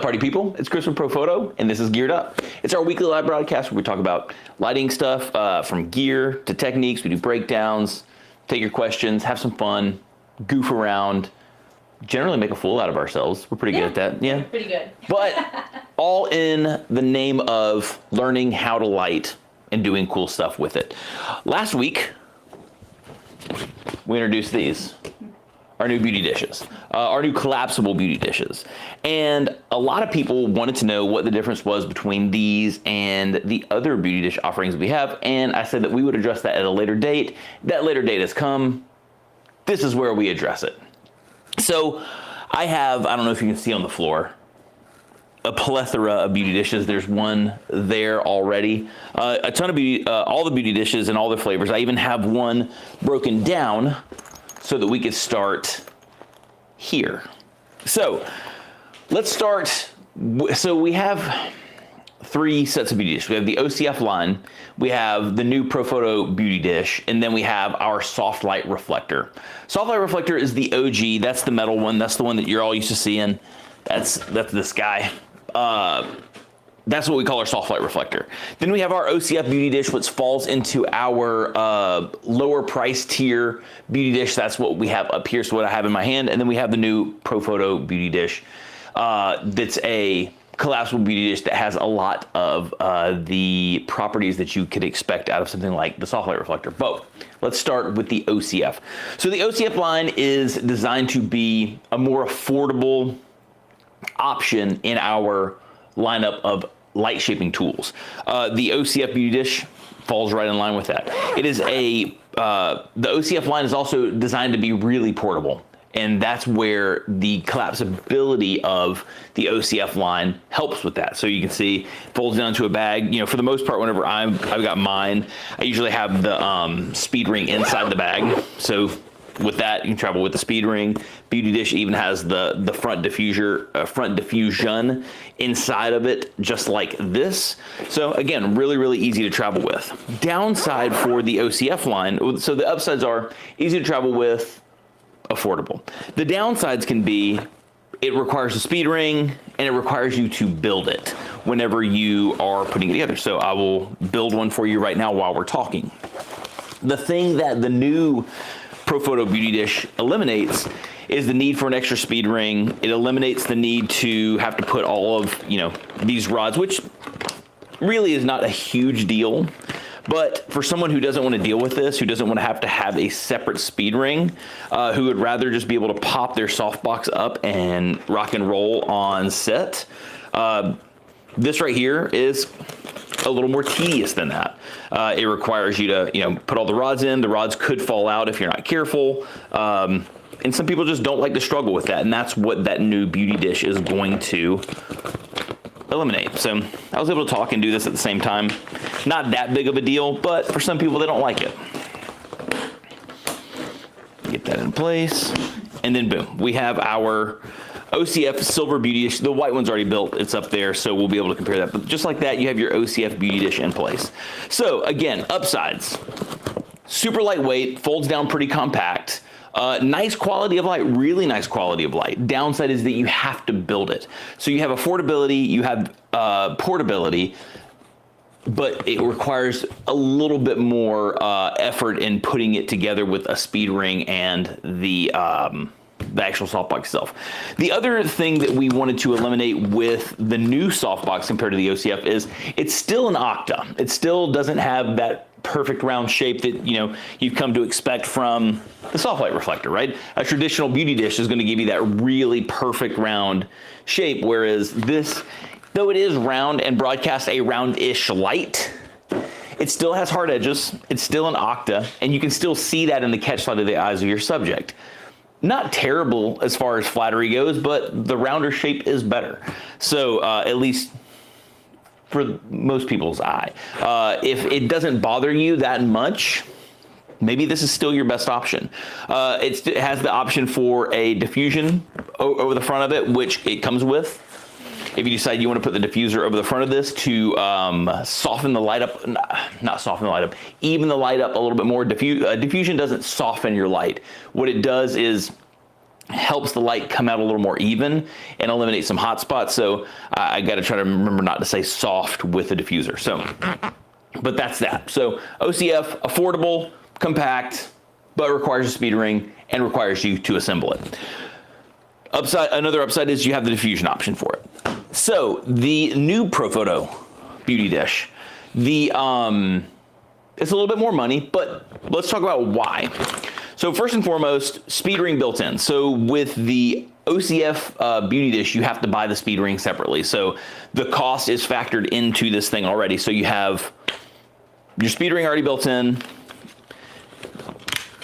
party people? It's Chris from Profoto, and this is Geared Up. It's our weekly live broadcast where we talk about lighting stuff, from gear to techniques. We do breakdowns, take your questions, have some fun, goof around, generally make a fool out of ourselves. We're pretty good at that. Yeah, pretty good. But all in the name of learning how to light and doing cool stuff with it. Last week, we introduced these. Our new beauty dishes, our new collapsible beauty dishes. And a lot of people wanted to know what the difference was between these and the other beauty dish offerings we have. And I said that we would address that at a later date. That later date has come. This is where we address it. So I have, I don't know if you can see on the floor, a plethora of beauty dishes. There's one there already. A ton of beauty, all the beauty dishes and all the flavors. I even have one broken down so that we could start here. So let's start. So we have three sets of beauty dishes. We have the OCF line, we have the new Profoto beauty dish, and then we have our Softlight reflector. Softlight reflector is the OG. That's the metal one. That's the one that you're all used to seeing. That's this guy. That's what we call our Softlight reflector. Then we have our OCF beauty dish, which falls into our lower price tier beauty dish. That's what we have up here, so what I have in my hand. And then we have the new Profoto beauty dish. That's a collapsible beauty dish that has a lot of the properties that you could expect out of something like the Softlight reflector. But let's start with the OCF. So the OCF line is designed to be a more affordable option in our lineup of light shaping tools. The OCF beauty dish falls right in line with that. It is the OCF line is also designed to be really portable, and that's where the collapsibility of the OCF line helps with that. So you can see it folds down to a bag. You know, for the most part, whenever I've got mine, I usually have the speed ring inside the bag. So with that, you can travel with the speed ring. Beauty dish even has the front diffusion inside of it, just like this. So again, really, really easy to travel with. Downside for the OCF line, so the upsides are easy to travel with, affordable. The downsides can be it requires a speed ring and it requires you to build it whenever you are putting it together. So I will build one for you right now while we're talking. The thing that the new Profoto beauty dish eliminates is the need for an extra speed ring. It eliminates the need to have to put all of, these rods, which really is not a huge deal. But for someone who doesn't want to deal with this, who doesn't want to have a separate speed ring, who would rather just be able to pop their softbox up and rock and roll on set, this right here is a little more tedious than that. It requires you to, put all the rods in. The rods could fall out if you're not careful. And some people just don't like to struggle with that. And that's what that new beauty dish is going to eliminate. So I was able to talk and do this at the same time. Not that big of a deal, but for some people, they don't like it. Get that in place. And then boom, we have our OCF silver beauty dish. The white one's already built. It's up there, so we'll be able to compare that. But just like that, you have your OCF beauty dish in place. So again, upsides. Super lightweight, folds down pretty compact. Nice quality of light, really nice quality of light. Downside is that you have to build it. So you have affordability, you have portability, but it requires a little bit more effort in putting it together with a speed ring and the actual softbox itself. The other thing that we wanted to eliminate with the new softbox compared to the OCF is it's still an octa. It still doesn't have that perfect round shape that you've come to expect from the Softlight reflector, right? A traditional beauty dish is going to give you that really perfect round shape, whereas this, though it is round and broadcasts a round-ish light, it still has hard edges. It's still an octa, and you can still see that in the catch light of the eyes of your subject. Not terrible as far as flattery goes, but the rounder shape is better. So at least for most people's eye. If it doesn't bother you that much, maybe this is still your best option. It has the option for a diffusion over the front of it, which it comes with. If you decide you want to put the diffuser over the front of this to soften the light up, not soften the light up, even the light up a little bit more. Diffusion doesn't soften your light. What it does is helps the light come out a little more even and eliminate some hot spots. So I got to try to remember not to say soft with the diffuser. So, but that's that. So OCF, affordable, compact, but requires a speed ring and requires you to assemble it. Another upside is you have the diffusion option for it. So the new Profoto beauty dish, it's a little bit more money, but let's talk about why. So first and foremost, speed ring built in. So with the OCF beauty dish, you have to buy the speed ring separately. So the cost is factored into this thing already. So you have your speed ring already built in.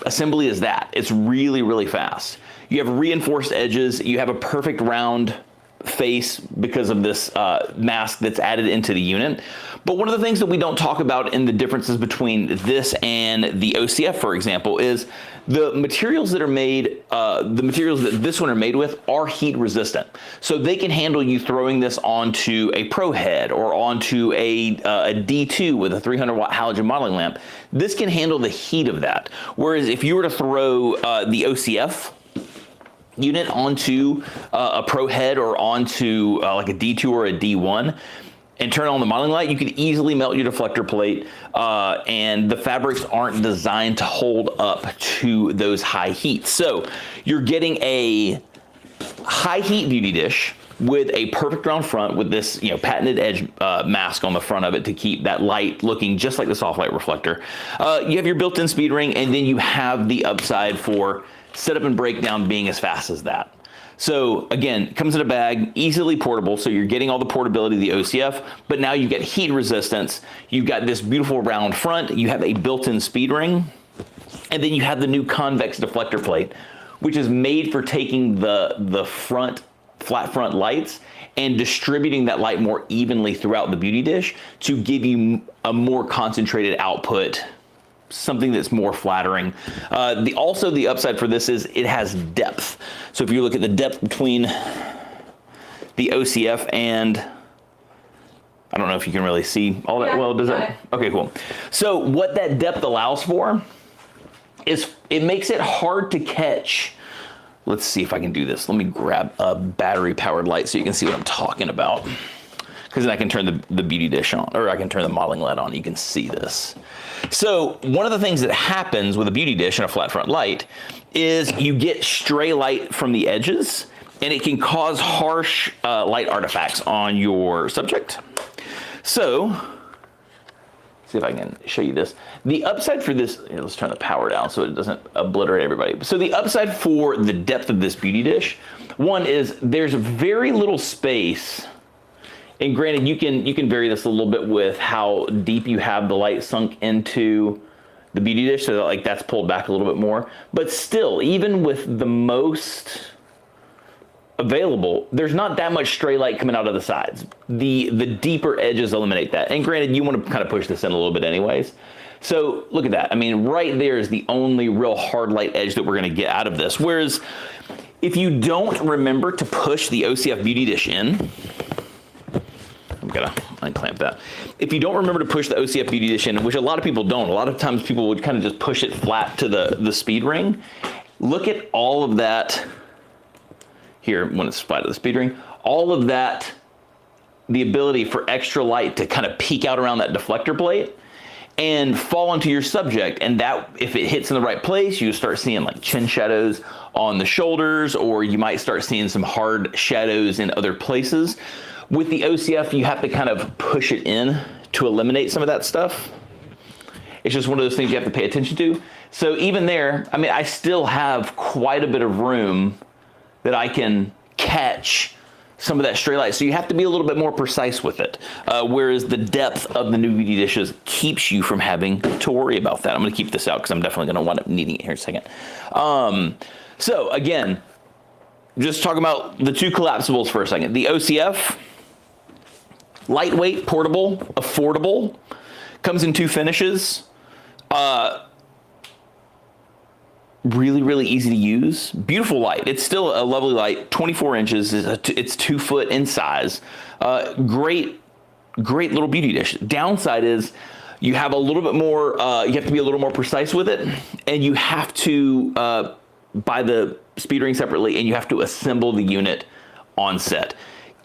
Assembly is that. It's really, really fast. You have reinforced edges. You have a perfect round face because of this mask that's added into the unit. But one of the things that we don't talk about in the differences between this and the OCF, for example, is the materials that are made, the materials that this one are made with are heat resistant. So they can handle you throwing this onto a Pro head or onto a D2 with a 300 watt halogen modeling lamp. This can handle the heat of that. Whereas if you were to throw the OCF unit onto a Pro head or onto like a D2 or a D1 and turn on the modeling light, you could easily melt your deflector plate, and the fabrics aren't designed to hold up to those high heats. So you're getting a high heat beauty dish with a perfect round front with this, patented edge mask on the front of it to keep that light looking just like the Softlight reflector. You have your built-in speed ring, and then you have the upside for setup and breakdown being as fast as that. So again, it comes in a bag, easily portable, so you're getting all the portability of the OCF, but now you get heat resistance, you've got this beautiful round front, you have a built-in speed ring, and then you have the new convex deflector plate, which is made for taking the flat front lights and distributing that light more evenly throughout the beauty dish to give you a more concentrated output, something that's more flattering. Also the upside for this is it has depth. So if you look at the depth between the OCF and, I don't know if you can really see all that well, does that? Okay, cool. So what that depth allows for is it makes it hard to catch. Let's see if I can do this. Let me grab a battery powered light so you can see what I'm talking about. Because then I can turn the beauty dish on, or I can turn the modeling light on. You can see this. So one of the things that happens with a beauty dish and a flat front light is you get stray light from the edges, and it can cause harsh light artifacts on your subject. So, see if I can show you this. The upside for this, let's turn the power down so it doesn't obliterate everybody. So the upside for the depth of this beauty dish, one is there's very little space. And granted, you can vary this a little bit with how deep you have the light sunk into the beauty dish, so that that's pulled back a little bit more. But still, even with the most available, there's not that much stray light coming out of the sides. The deeper edges eliminate that. And granted, you want to kind of push this in a little bit anyways. So look at that. I mean, right there is the only real hard light edge that we're going to get out of this. Whereas if you don't remember to push the OCF beauty dish in, I'm gonna unclamp that. If you don't remember to push the OCF beauty dish in, which a lot of people don't, a lot of times people would kind of just push it flat to the speed ring. Look at all of that here when it's flat to the speed ring. All of that, the ability for extra light to kind of peek out around that deflector plate and fall onto your subject. And that, if it hits in the right place, you start seeing like chin shadows on the shoulders, or you might start seeing some hard shadows in other places. With the OCF, you have to kind of push it in to eliminate some of that stuff. It's just one of those things you have to pay attention to. So even there, I mean, I still have quite a bit of room that I can catch some of that stray light. So you have to be a little bit more precise with it. Whereas the depth of the new beauty dishes keeps you from having to worry about that. I'm gonna keep this out because I'm definitely gonna wind up needing it here in a second. So again, just talking about the two collapsibles for a second. The OCF, lightweight, portable, affordable, comes in two finishes. Really, really easy to use. Beautiful light. It's still a lovely light. 24 inches. It's 2 foot in size. Great little beauty dish. Downside is you have a little bit more. You have to be a little more precise with it, and you have to buy the speed ring separately, and you have to assemble the unit on set.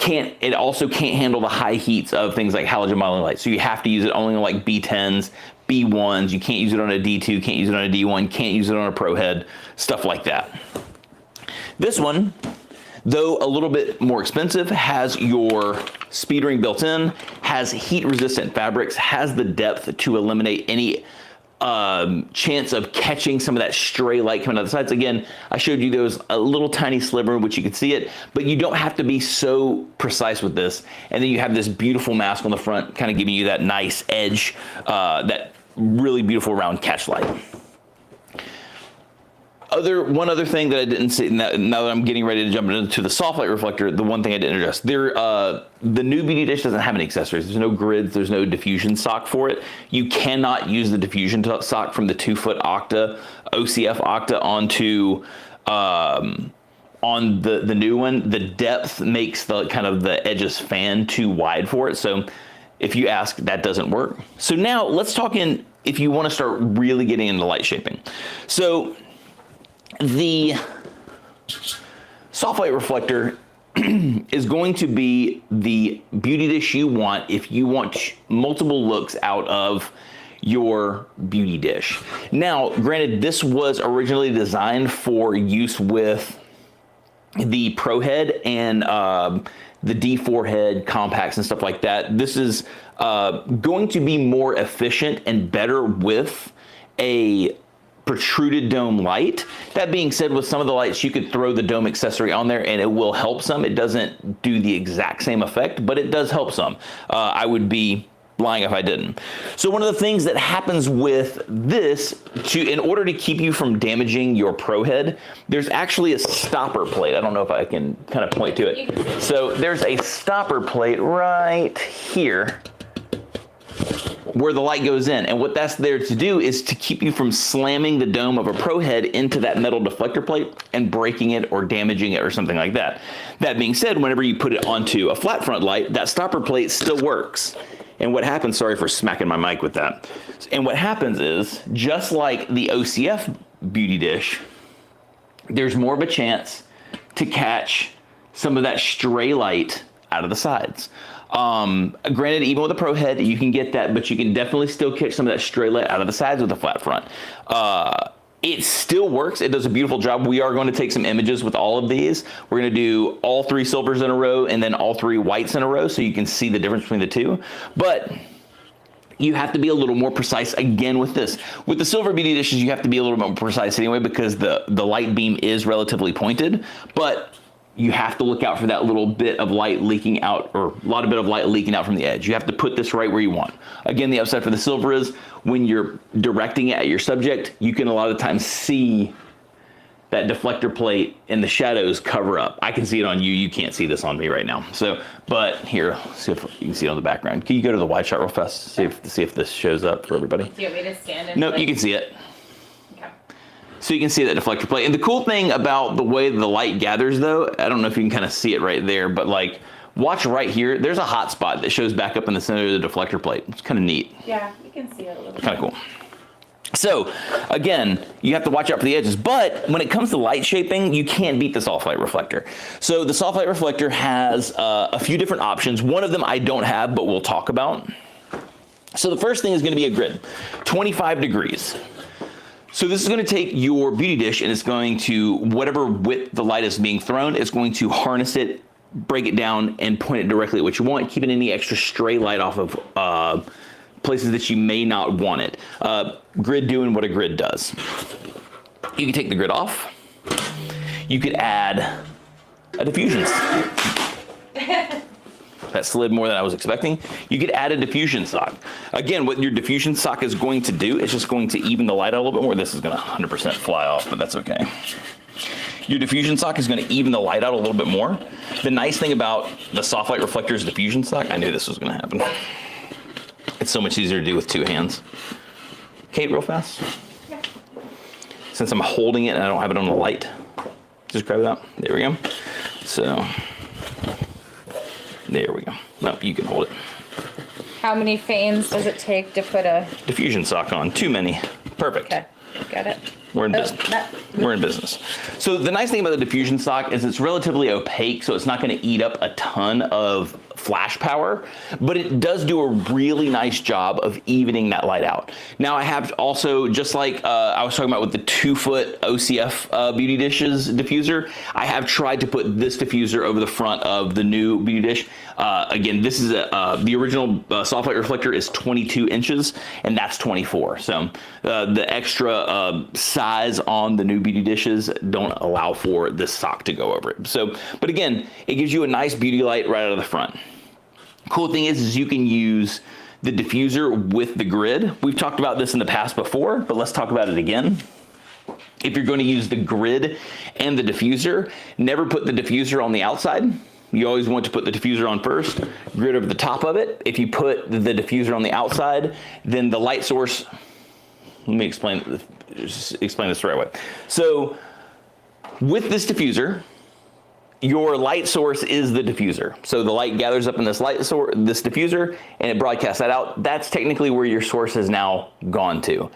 It also can't handle the high heats of things like halogen modeling lights. So you have to use it only on like B10s, B1s. You can't use it on a D2, can't use it on a D1, can't use it on a Pro head, stuff like that. This one, though a little bit more expensive, has your speed ring built in, has heat resistant fabrics, has the depth to eliminate any chance of catching some of that stray light coming out the sides. Again, I showed you those a little tiny sliver in which you could see it, but you don't have to be so precise with this. And then you have this beautiful mask on the front, kind of giving you that nice edge, that really beautiful round catch light. One other thing that I didn't say, now that I'm getting ready to jump into the Softlight reflector, the one thing I didn't address, the new beauty dish doesn't have any accessories. There's no grids, there's no diffusion sock for it. You cannot use the diffusion sock from the 2-foot Octa, OCF Octa onto, on the new one. The depth makes the kind of the edges fan too wide for it. So if you ask, that doesn't work. So now let's talk if you want to start really getting into light shaping. So the Softlight reflector is going to be the beauty dish you want if you want multiple looks out of your beauty dish. Now, granted, this was originally designed for use with the Pro head and the D4 head compacts and stuff like that. This is going to be more efficient and better with a protruded dome light. That being said, with some of the lights, you could throw the dome accessory on there and it will help some. It doesn't do the exact same effect, but it does help some. I would be lying if I didn't. So one of the things that happens with this, in order to keep you from damaging your Pro head, there's actually a stopper plate. I don't know if I can kind of point to it. So there's a stopper plate right here where the light goes in. And what that's there to do is to keep you from slamming the dome of a Pro head into that metal deflector plate and breaking it or damaging it or something like that. That being said, whenever you put it onto a flat front light, that stopper plate still works. And what happens, sorry for smacking my mic with that. And what happens is, just like the OCF beauty dish, there's more of a chance to catch some of that stray light out of the sides. Granted, even with a Pro head, you can get that, but you can definitely still catch some of that stray light out of the sides with a flat front. It still works. It does a beautiful job. We are going to take some images with all of these. We're going to do all 3 silvers in a row and then all 3 whites in a row so you can see the difference between the two. But you have to be a little more precise again with this. With the silver beauty dishes, you have to be a little bit more precise anyway because the light beam is relatively pointed. But you have to look out for that little bit of light leaking out, or a lot of bit of light leaking out from the edge. You have to put this right where you want. Again, the upside for the silver is when you're directing it at your subject, you can a lot of times see that deflector plate and the shadows cover up. I can see it on you. You can't see this on me right now. So, but here, see if you can see it on the background. Can you go to the wide shot real fast? See if this shows up for everybody. Do you want me to stand in? No, you can see it. So you can see that deflector plate. And the cool thing about the way the light gathers though, I don't know if you can kind of see it right there, but like watch right here, there's a hot spot that shows back up in the center of the deflector plate. It's kind of neat. Yeah, you can see it a little bit. Kind of cool. So again, you have to watch out for the edges, but when it comes to light shaping, you can't beat the Softlight reflector. So the Softlight reflector has a few different options. One of them I don't have, but we'll talk about. So the first thing is going to be a grid, 25 degrees. So this is going to take your beauty dish and it's going to, whatever width the light is being thrown, it's going to harness it, break it down, and point it directly at what you want, keeping any extra stray light off of places that you may not want it. Grid doing what a grid does. You can take the grid off. You could add a diffusion. That slid more than I was expecting. You could add a diffusion sock. Again, what your diffusion sock is going to do is just going to even the light out a little bit more. This is going to 100% fly off, but that's okay. Your diffusion sock is going to even the light out a little bit more. The nice thing about the Softlight reflector's diffusion sock, I knew this was going to happen. It's so much easier to do with 2 hands. Kate, real fast. Yeah. Since I'm holding it and I don't have it on the light, just grab it out. There we go. So, there we go. No, you can hold it. How many feigns does it take to put a diffusion sock on? Too many. Perfect. Okay. Got it. We're in business. We're in business. So the nice thing about the diffusion sock is it's relatively opaque, so it's not going to eat up a ton of flash power, but it does do a really nice job of evening that light out. Now I have also, just like I was talking about with the 2-foot OCF Beauty Dishes diffuser, I have tried to put this diffuser over the front of the new Beauty Dish. Again, this is the original Softlight reflector is 22 inches, and that's 24. So the extra size on the new Beauty Dishes don't allow for this sock to go over it. So, but again, it gives you a nice beauty light right out of the front. Cool thing is you can use the diffuser with the grid. We've talked about this in the past before, but let's talk about it again. If you're going to use the grid and the diffuser, never put the diffuser on the outside. You always want to put the diffuser on first, grid over the top of it. If you put the diffuser on the outside, then the light source, let me explain this the right way. So with this diffuser, your light source is the diffuser. So the light gathers up in this this diffuser, and it broadcasts that out. That's technically where your source has now gone to.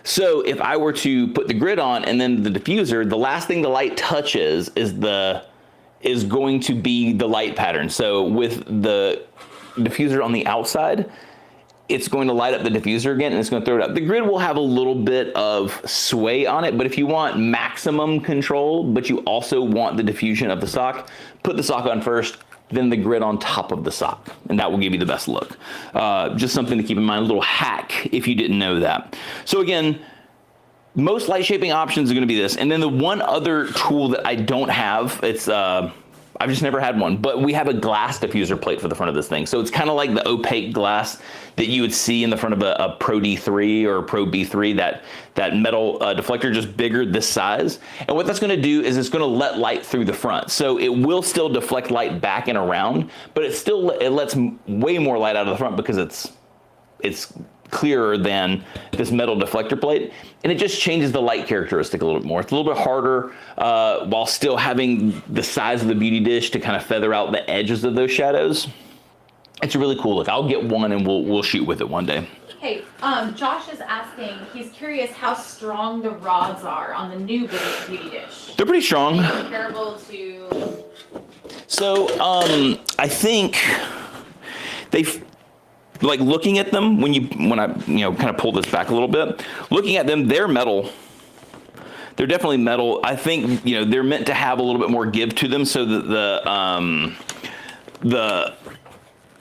So if I were to put the grid on and then the diffuser, the last thing the light touches is going to be the light pattern. So with the diffuser on the outside, it's going to light up the diffuser again, and it's going to throw it up. The grid will have a little bit of sway on it, but if you want maximum control, but you also want the diffusion of the sock, put the sock on first, then the grid on top of the sock, and that will give you the best look. Just something to keep in mind, a little hack if you didn't know that. So again, most light shaping options are going to be this. And then the one other tool that I don't have, it's I've just never had one, but we have a glass diffuser plate for the front of this thing. So it's kind of like the opaque glass that you would see in the front of a Pro D3 or a Pro B3, that metal deflector, just bigger this size. And what that's going to do is it's going to let light through the front. So it will still deflect light back and around, but it lets way more light out of the front because it's clearer than this metal deflector plate, and it just changes the light characteristic a little bit more. It's a little bit harder while still having the size of the Beauty Dish to kind of feather out the edges of those shadows. It's a really cool look. I'll get one and we'll shoot with it one day. Hey, Josh is asking, he's curious how strong the rods are on the new Beauty Dish. They're pretty strong. Comparable to... So, I think like looking at them, when I kind of pull this back a little bit, looking at them, they're metal. They're definitely metal. I think they're meant to have a little bit more give to them so that the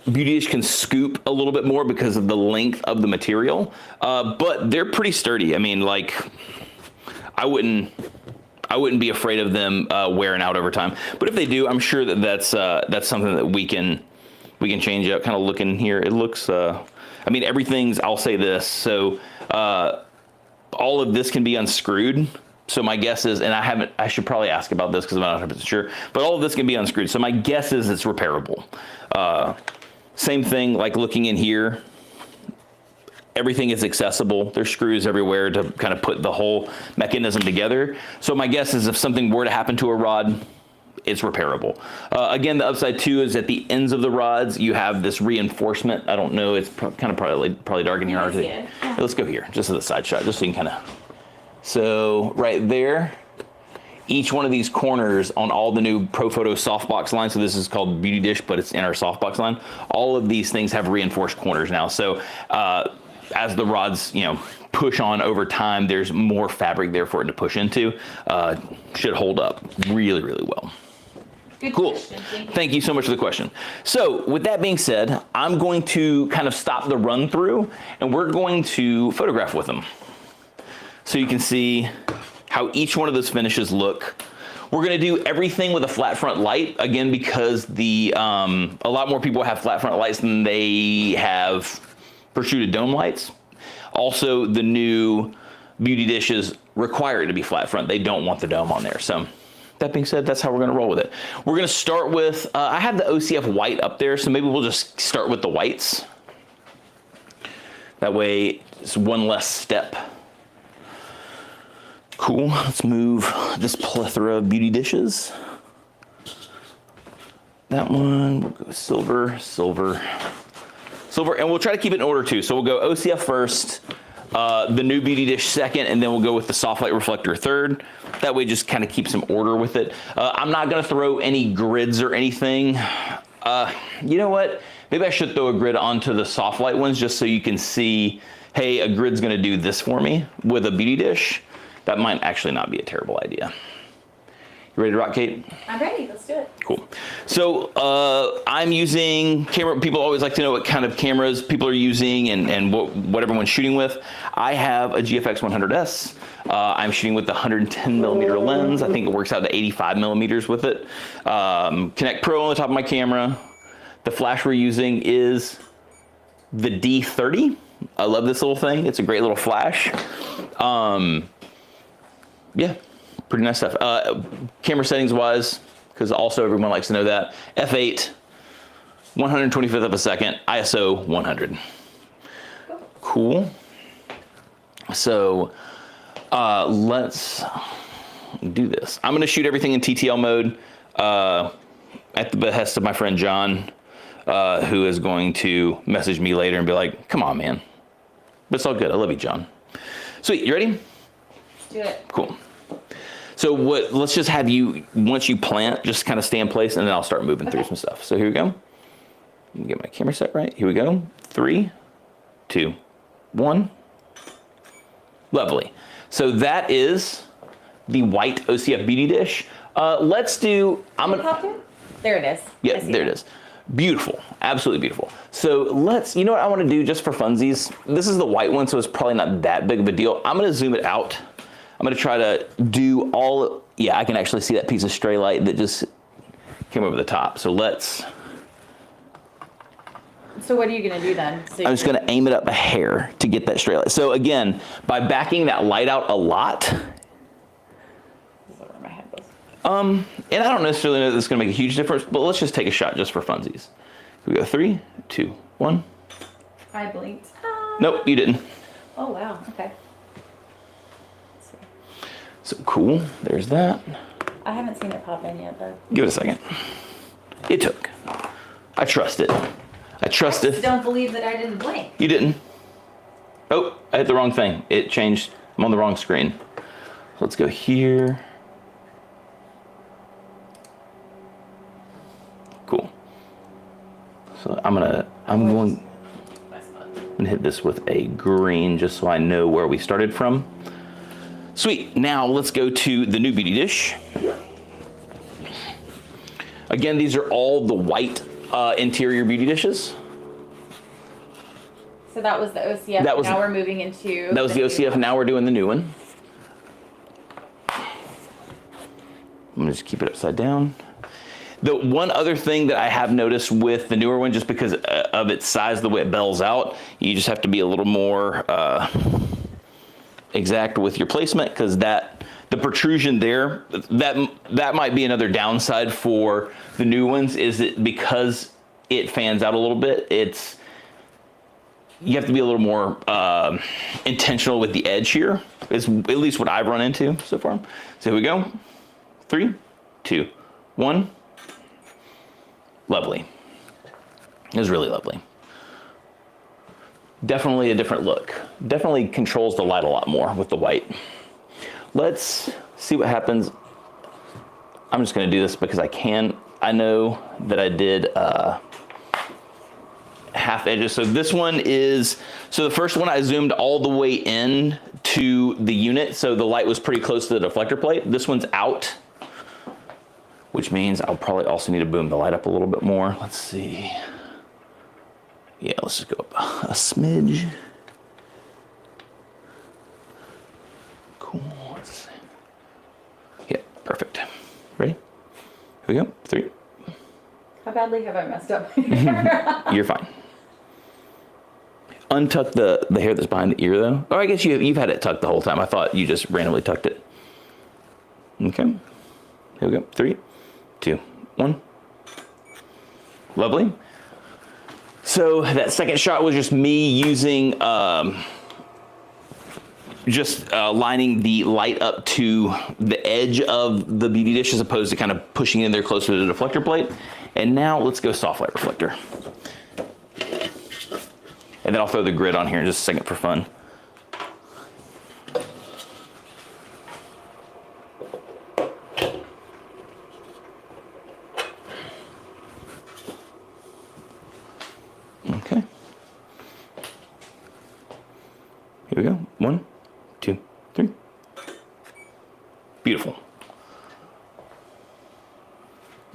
Beauty Dish can scoop a little bit more because of the length of the material. But they're pretty sturdy. I mean, like I wouldn't be afraid of them wearing out over time. But if they do, I'm sure that's something that we can change up. Kind of looking here, it looks, I mean, everything's, I'll say this, so all of this can be unscrewed. So my guess is, and I should probably ask about this because I'm not 100% sure, but all of this can be unscrewed. So my guess is it's repairable. Same thing, like looking in here, everything is accessible. There's screws everywhere to kind of put the whole mechanism together. So my guess is if something were to happen to a rod, it's repairable. Again, the upside too is at the ends of the rods, you have this reinforcement. I don't know, it's probably dark in here. Yeah. Let's go here, just as a side shot, just so you can kind of. So right there, each one of these corners on all the new Profoto softbox line, so this is called Beauty Dish, but it's in our softbox line. All of these things have reinforced corners now. So as the rods, push on over time, there's more fabric there for it to push into. Should hold up really, really well. Good cool. Question. Thank you so much for the question. So with that being said, I'm going to kind of stop the run through and we're going to photograph with them. So you can see how each one of those finishes look. We're going to do everything with a flat front light, again, because a lot more people have flat front lights than they have prosciutto dome lights. Also, the new Beauty Dishes require it to be flat front. They don't want the dome on there. So that being said, that's how we're going to roll with it. We're going to start with, I have the OCF white up there, so maybe we'll just start with the whites. That way, it's one less step. Cool. Let's move this plethora of Beauty Dishes. That one, we'll go silver, silver, silver, and we'll try to keep it in order too. So we'll go OCF first, the new beauty dish second, and then we'll go with the Softlight reflector third. That way just kind of keep some order with it. I'm not gonna throw any grids or anything. You know what? Maybe I should throw a grid onto the Softlight ones just so you can see, hey, a grid's gonna do this for me with a beauty dish. That might actually not be a terrible idea. You ready to rock, Kate? I'm ready, let's do it. Cool. So I'm using camera. People always like to know what kind of cameras people are using and what everyone's shooting with. I have a GFX 100S. I'm shooting with the 110 millimeter lens. I think it works out to 85 millimeters with it. Connect Pro on the top of my camera. The flash we're using is the D30. I love this little thing. It's a great little flash. Yeah. Pretty nice stuff. Camera settings wise, because also everyone likes to know that. F8, 125th of a second, ISO 100. Cool. So let's do this. I'm gonna shoot everything in TTL mode at the behest of my friend John, who is going to message me later and be like, come on, man. But it's all good. I love you, John. Sweet, you ready? Let's do it. Cool. So let's just have you, once you plant, just kind of stay in place and then I'll start moving through some stuff. So here we go. Let me get my camera set right. Here we go. 3, 2, 1. Lovely. So that is the white OCF beauty dish. Let's do, There it is. Yeah, there it is. Beautiful, absolutely beautiful. So you know what I want to do just for funsies? This is the white one, so it's probably not that big of a deal. I'm gonna zoom it out. I'm gonna try to do yeah, I can actually see that piece of stray light that just came over the top. So what are you gonna do then? So I'm just gonna aim it up a hair to get that stray light. So again, by backing that light out a lot, where my head goes. and I don't necessarily know that it's gonna make a huge difference, but let's just take a shot just for funsies. Here we go, 3, 2, 1. I blinked. Nope, you didn't. Oh wow, okay. So cool, there's that. I haven't seen it pop in yet though. Give it a second. It took. I trust it. I trust it. Don't believe that I didn't blink. You didn't. Oh, I hit the wrong thing. It changed. I'm on the wrong screen. Let's go here. Cool. So I'm going to hit this with a green just so I know where we started from. Sweet. Now let's go to the new beauty dish. Again, these are all the white interior beauty dishes. So that was the OCF. Now we're moving into. That was the OCF. Now we're doing the new one. I'm gonna just keep it upside down. The one other thing that I have noticed with the newer one, just because of its size, the way it bells out, you just have to be a little more exact with your placement, because the protrusion there, that might be another downside for the new ones, is that because it fans out a little bit, you have to be a little more intentional with the edge here, is at least what I've run into so far. So here we go. 3, 2, 1. Lovely. It was really lovely. Definitely a different look. Definitely controls the light a lot more with the white. Let's see what happens. I'm just gonna do this because I can. I know that I did half edges. So this one is, so the first one I zoomed all the way in to the unit, so the light was pretty close to the deflector plate. This one's out, which means I'll probably also need to boom the light up a little bit more. Let's see. Yeah, let's just go up a smidge. Cool. Let's see. Yeah, perfect. Ready? Here we go. 3. How badly have I messed up? You're fine. Untuck the hair that's behind the ear, though. Oh, I guess you've had it tucked the whole time. I thought you just randomly tucked it. Okay. Here we go. 3, 2, 1. Lovely. So that second shot was just me using, lining the light up to the edge of the beauty dish as opposed to kind of pushing it in there closer to the deflector plate. And now let's go Softlight reflector. And then I'll throw the grid on here in just a second for fun.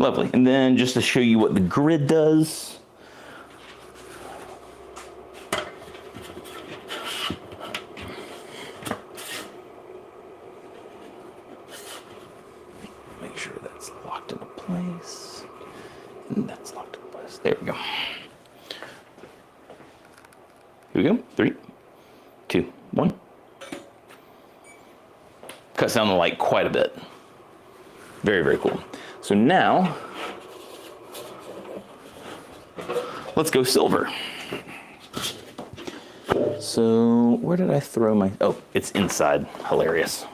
Lovely. And then just to show you what the grid does. Make sure that's locked into place. And that's locked into place. There we go. Here we go. 3, 2, 1. Cuts down the light quite a bit. Very, very cool. So now, let's go silver. So where did I throw my, oh, it's inside. Hilarious.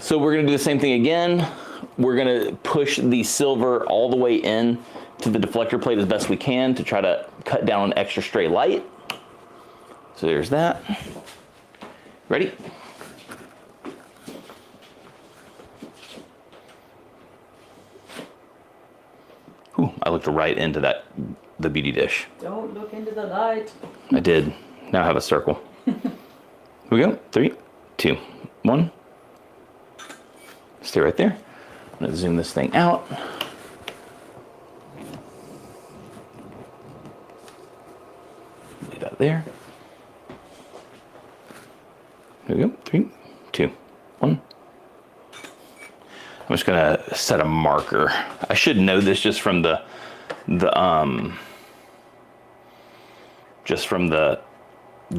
So we're gonna do the same thing again. We're gonna push the silver all the way in to the deflector plate as best we can to try to cut down on extra stray light. So there's that. Ready? Ooh, I looked right into the beauty dish. Don't look into the light. I did. Now I have a circle. Here we go. 3, 2, 1. Stay right there. I'm gonna zoom this thing out. Leave that there. Here we go. 3, 2, 1. I'm just gonna set a marker. I should know this just from the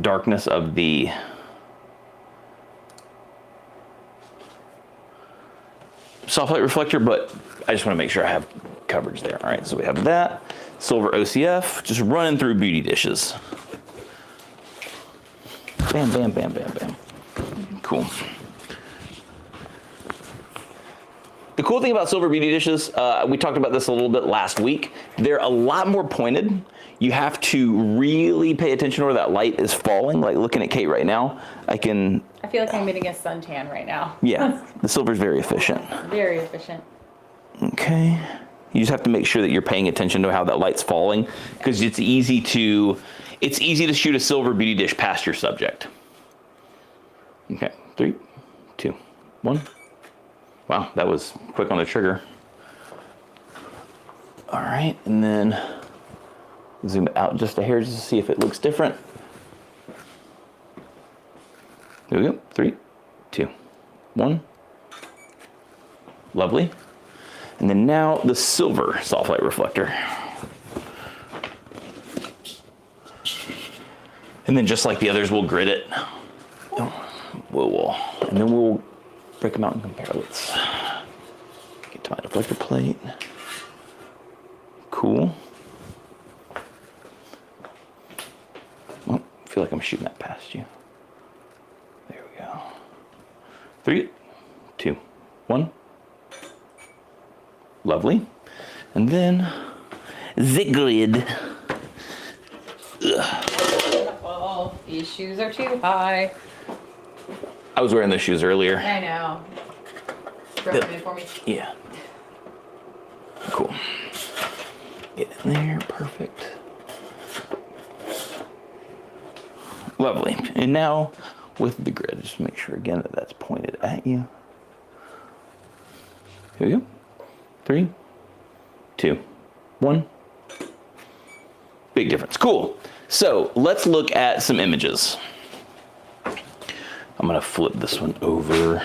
darkness of the Softlight reflector, but I just want to make sure I have coverage there. All right, so we have that silver OCF just running through beauty dishes. Bam, bam, bam, bam, bam. Cool. The cool thing about silver beauty dishes, we talked about this a little bit last week. They're a lot more pointed. You have to really pay attention where that light is falling. Like looking at Kate right now, I feel like I'm getting a suntan right now. Yeah, the silver's very efficient. Very efficient. Okay. You just have to make sure that you're paying attention to how that light's falling, because it's easy to shoot a silver beauty dish past your subject. Okay, 3, 2, 1. Wow, that was quick on the trigger. All right, and then zoom it out just a hair just to see if it looks different. There we go. 3, 2, 1. Lovely. And then now the silver Softlight reflector. And then just like the others, we'll grid it. And then we'll break them out and compare. Let's get to my deflector plate. Cool. Well, I feel like I'm shooting that past you. There we go. 3, 2, 1. Lovely. And then the grid. Oh, these shoes are too high. I was wearing those shoes earlier. I know. Drop them in for me. Yeah. Cool. Get in there. Perfect. Lovely. And now with the grid, just make sure again that that's pointed at you. Here we go. 3, 2, 1. Big difference. Cool. So let's look at some images. I'm gonna flip this one over.